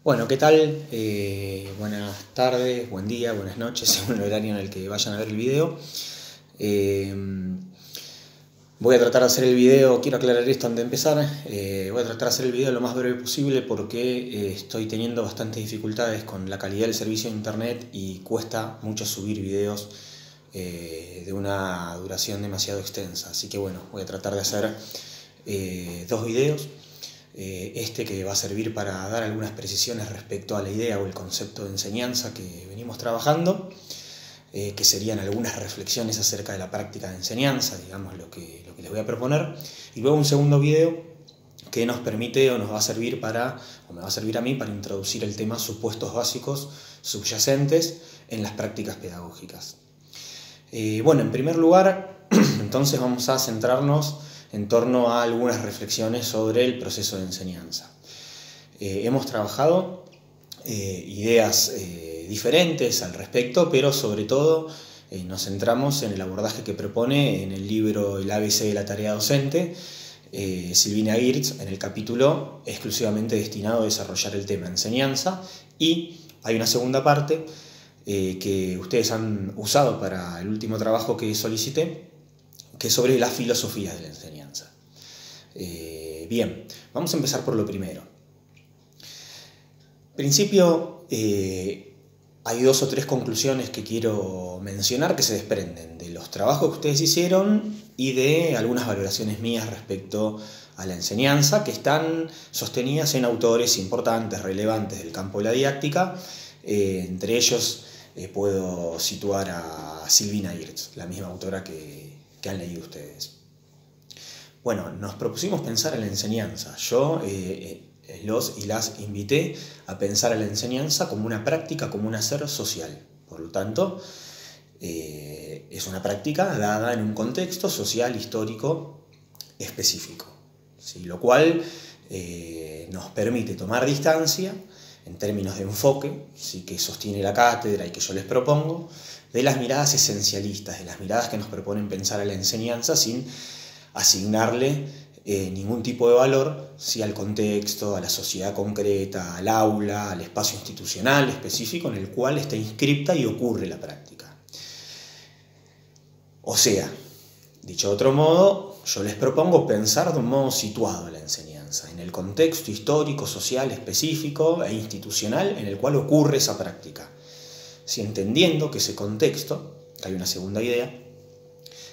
Bueno, ¿qué tal? Buenas tardes, buen día, buenas noches, según el horario en el que vayan a ver el video. Eh, Voy a tratar de hacer el video, quiero aclarar esto antes de empezar, voy a tratar de hacer el video lo más breve posible porque estoy teniendo bastantes dificultades con la calidad del servicio de internet y cuesta mucho subir videos de una duración demasiado extensa. Así que bueno, voy a tratar de hacer dos videos. Este que va a servir para dar algunas precisiones respecto a la idea o el concepto de enseñanza que venimos trabajando, que serían algunas reflexiones acerca de la práctica de enseñanza, digamos, lo que les voy a proponer, y luego un segundo video que nos permite o nos va a servir o me va a servir a mí para introducir el tema supuestos básicos subyacentes en las prácticas pedagógicas. Bueno, en primer lugar, entonces vamos a centrarnos en torno a algunas reflexiones sobre el proceso de enseñanza. Hemos trabajado ideas diferentes al respecto, pero sobre todo nos centramos en el abordaje que propone en el libro El ABC de la tarea docente, Silvina Girtz, en el capítulo exclusivamente destinado a desarrollar el tema enseñanza, y hay una segunda parte que ustedes han usado para el último trabajo que solicité, que es sobre las filosofías de la enseñanza. Bien, vamos a empezar por lo primero. En principio, hay dos o tres conclusiones que quiero mencionar que se desprenden de los trabajos que ustedes hicieron y de algunas valoraciones mías respecto a la enseñanza, que están sostenidas en autores importantes, relevantes del campo de la didáctica. Entre ellos puedo situar a Silvina Girtz, la misma autora que han leído ustedes. Bueno, nos propusimos pensar en la enseñanza. Yo los y las invité a pensar a la enseñanza como una práctica, como un hacer social. Por lo tanto, es una práctica dada en un contexto social, histórico, específico, ¿sí? Lo cual nos permite tomar distancia en términos de enfoque, ¿sí?, que sostiene la cátedra y que yo les propongo, de las miradas esencialistas, de las miradas que nos proponen pensar a la enseñanza sin asignarle ningún tipo de valor, ¿sí?, al contexto, a la sociedad concreta, al aula, al espacio institucional específico en el cual está inscripta y ocurre la práctica. O sea, dicho de otro modo, yo les propongo pensar de un modo situado la enseñanza, en el contexto histórico, social, específico e institucional en el cual ocurre esa práctica. Si entendiendo que ese contexto, que hay una segunda idea,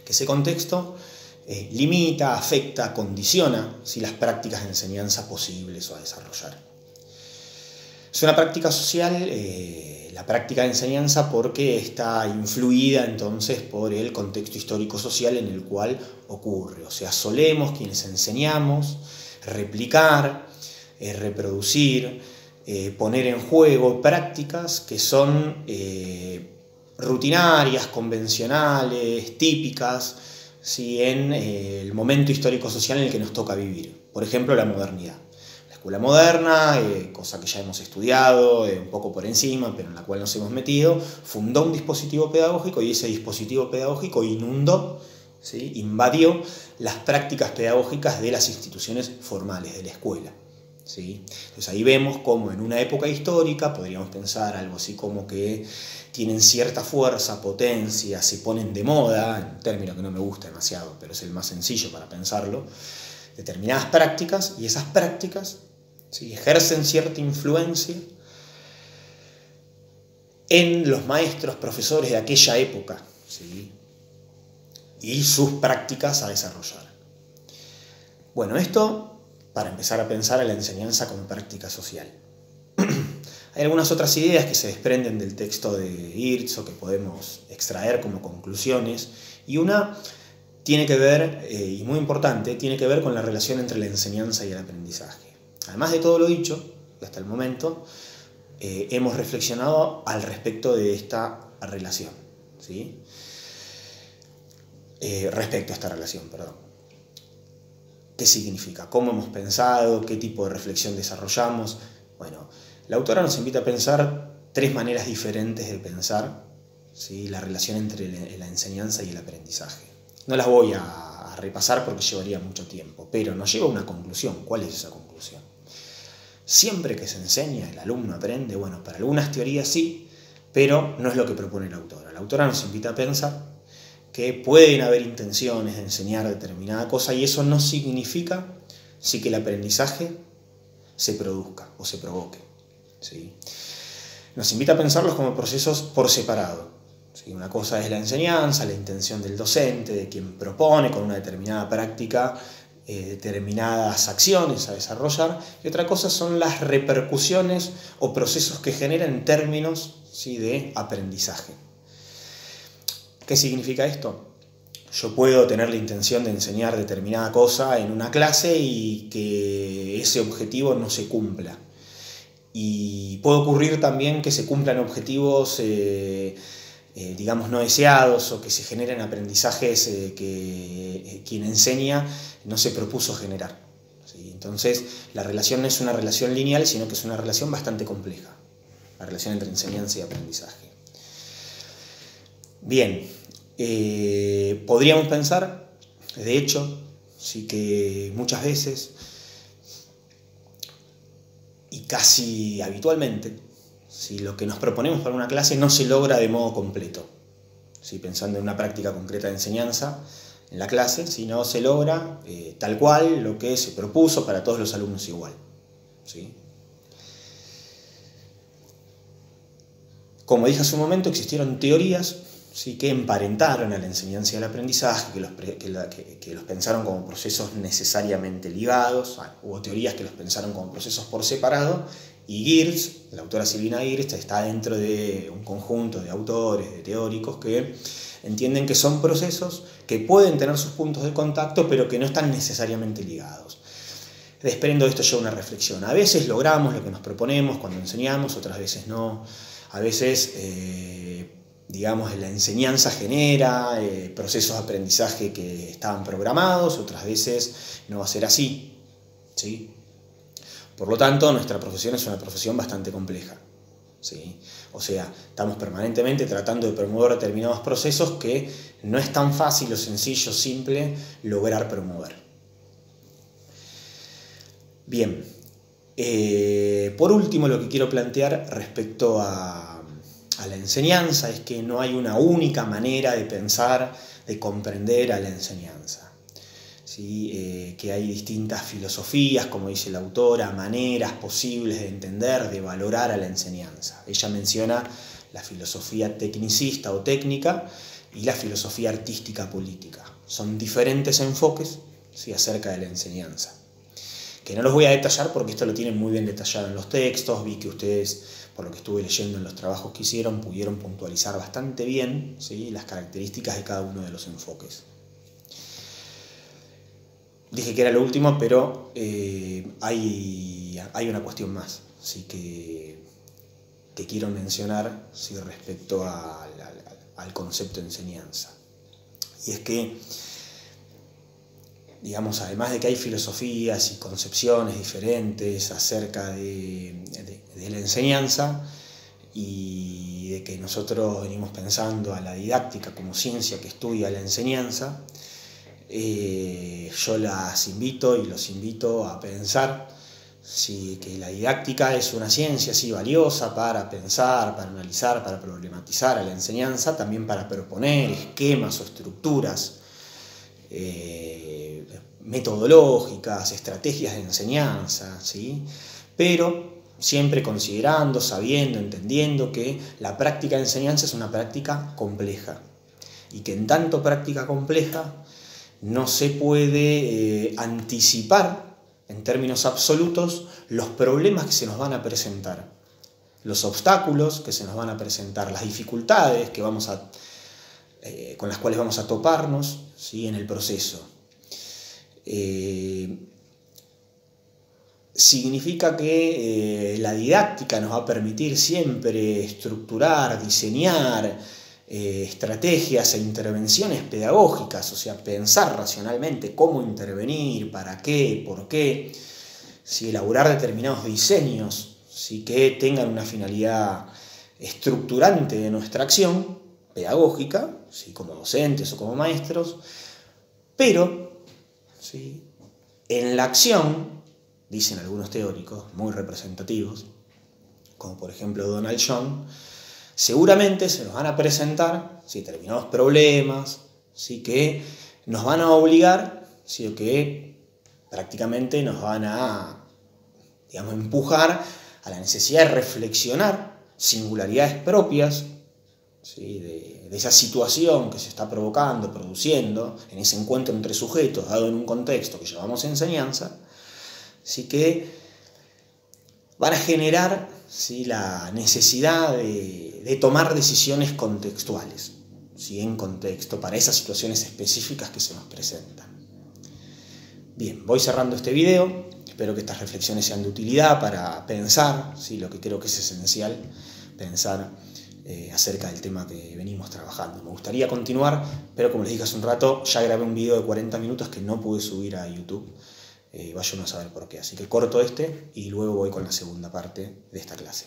que ese contexto limita, afecta, condiciona, ¿sí?, las prácticas de enseñanza posibles o a desarrollar. Es una práctica social, la práctica de enseñanza, porque está influida entonces por el contexto histórico-social en el cual ocurre. O sea, solemos quienes enseñamos replicar, reproducir, poner en juego prácticas que son rutinarias, convencionales, típicas, ¿sí?, en el momento histórico-social en el que nos toca vivir. Por ejemplo, la modernidad. La escuela moderna, cosa que ya hemos estudiado un poco por encima, pero en la cual nos hemos metido, fundó un dispositivo pedagógico y ese dispositivo pedagógico inundó, ¿sí?, invadió las prácticas pedagógicas de las instituciones formales, de la escuela. ¿Sí? Entonces ahí vemos cómo en una época histórica, podríamos pensar algo así como que tienen cierta fuerza, potencia, se ponen de moda, un término que no me gusta demasiado, pero es el más sencillo para pensarlo, determinadas prácticas, y esas prácticas, ¿sí?, ejercen cierta influencia en los maestros, profesores de aquella época, ¿sí?, y sus prácticas a desarrollar. Bueno, esto para empezar a pensar a la enseñanza como práctica social. Hay algunas otras ideas que se desprenden del texto de Girtz o que podemos extraer como conclusiones, y una tiene que ver, y muy importante, tiene que ver con la relación entre la enseñanza y el aprendizaje. Además de todo lo dicho, hasta el momento, hemos reflexionado al respecto de esta relación, ¿sí? Respecto a esta relación, perdón. ¿Qué significa? ¿Cómo hemos pensado? ¿Qué tipo de reflexión desarrollamos? Bueno, la autora nos invita a pensar tres maneras diferentes de pensar, ¿sí?, la relación entre la enseñanza y el aprendizaje. No las voy a repasar porque llevaría mucho tiempo, pero nos lleva a una conclusión. ¿Cuál es esa conclusión? Siempre que se enseña, el alumno aprende. Bueno, para algunas teorías sí, pero no es lo que propone la autora. La autora nos invita a pensar que pueden haber intenciones de enseñar determinada cosa y eso no significa sí que el aprendizaje se produzca o se provoque. ¿Sí? Nos invita a pensarlos como procesos por separado. ¿Sí? Una cosa es la enseñanza, la intención del docente, de quien propone con una determinada práctica determinadas acciones a desarrollar, y otra cosa son las repercusiones o procesos que generan en términos, ¿sí?, de aprendizaje. ¿Qué significa esto? Yo puedo tener la intención de enseñar determinada cosa en una clase y que ese objetivo no se cumpla. Y puede ocurrir también que se cumplan objetivos digamos, no deseados o que se generen aprendizajes que quien enseña no se propuso generar. ¿Sí? Entonces, la relación no es una relación lineal, sino que es una relación bastante compleja, la relación entre enseñanza y aprendizaje. Bien, podríamos pensar, de hecho, sí que muchas veces y casi habitualmente, si lo que nos proponemos para una clase no se logra de modo completo, ¿sí? Pensando en una práctica concreta de enseñanza en la clase, si no se logra tal cual lo que se propuso para todos los alumnos igual. ¿Sí? Como dije hace un momento, existieron teorías, ¿sí?, que emparentaron a la enseñanza y al aprendizaje, que los pensaron como procesos necesariamente ligados, hubo teorías que los pensaron como procesos por separado, y Geertz, la autora Silvina Geertz, está dentro de un conjunto de autores, de teóricos, que entienden que son procesos que pueden tener sus puntos de contacto, pero que no están necesariamente ligados. Desprendo de esto yo una reflexión. A veces logramos lo que nos proponemos cuando enseñamos, otras veces no. A veces, digamos, la enseñanza genera procesos de aprendizaje que estaban programados, otras veces no va a ser así. ¿Sí? Por lo tanto, nuestra profesión es una profesión bastante compleja. ¿Sí? O sea, estamos permanentemente tratando de promover determinados procesos que no es tan fácil o sencillo, simple, lograr promover. Bien, por último, lo que quiero plantear respecto a la enseñanza es que no hay una única manera de pensar, de comprender a la enseñanza. ¿Sí? Que hay distintas filosofías, como dice la autora, maneras posibles de entender, de valorar a la enseñanza. Ella menciona la filosofía tecnicista o técnica y la filosofía artística política. Son diferentes enfoques, ¿sí?, acerca de la enseñanza. Que no los voy a detallar porque esto lo tienen muy bien detallado en los textos. Vi que ustedes, por lo que estuve leyendo en los trabajos que hicieron, pudieron puntualizar bastante bien, ¿sí?, las características de cada uno de los enfoques. Dije que era lo último, pero hay una cuestión más, ¿sí?, que quiero mencionar, ¿sí?, respecto al concepto de enseñanza. Y es que, digamos, además de que hay filosofías y concepciones diferentes acerca de la enseñanza y de que nosotros venimos pensando a la didáctica como ciencia que estudia la enseñanza, yo las invito y los invito a pensar sí, que la didáctica es una ciencia sí, valiosa para pensar, para analizar, para problematizar a la enseñanza, también para proponer esquemas o estructuras metodológicas, estrategias de enseñanza, ¿sí? Pero siempre considerando, sabiendo, entendiendo que la práctica de enseñanza es una práctica compleja y que en tanto práctica compleja no se puede anticipar en términos absolutos los problemas que se nos van a presentar, los obstáculos que se nos van a presentar, las dificultades que con las cuales vamos a toparnos, ¿sí?, en el proceso. Significa que la didáctica nos va a permitir siempre estructurar, diseñar estrategias e intervenciones pedagógicas, o sea, pensar racionalmente cómo intervenir, para qué, por qué, ¿sí?, elaborar determinados diseños, ¿sí?, que tengan una finalidad estructurante de nuestra acción pedagógica, ¿sí?, como docentes o como maestros, pero ¿sí?, en la acción dicen algunos teóricos muy representativos, como por ejemplo Donald Young, seguramente se nos van a presentar determinados problemas, que nos van a obligar, o que prácticamente nos van a, empujar a la necesidad de reflexionar singularidades propias, de esa situación que se está provocando, produciendo, en ese encuentro entre sujetos, dado en un contexto que llamamos enseñanza, que van a generar la necesidad de tomar decisiones contextuales, en contexto, para esas situaciones específicas que se nos presentan. Bien, voy cerrando este video. Espero que estas reflexiones sean de utilidad para pensar, lo que creo que es esencial, pensar acerca del tema que venimos trabajando. Me gustaría continuar, pero como les dije hace un rato, ya grabé un video de 40 minutos que no pude subir a YouTube. Vaya uno a saber por qué. Así que corto este y luego voy con la segunda parte de esta clase.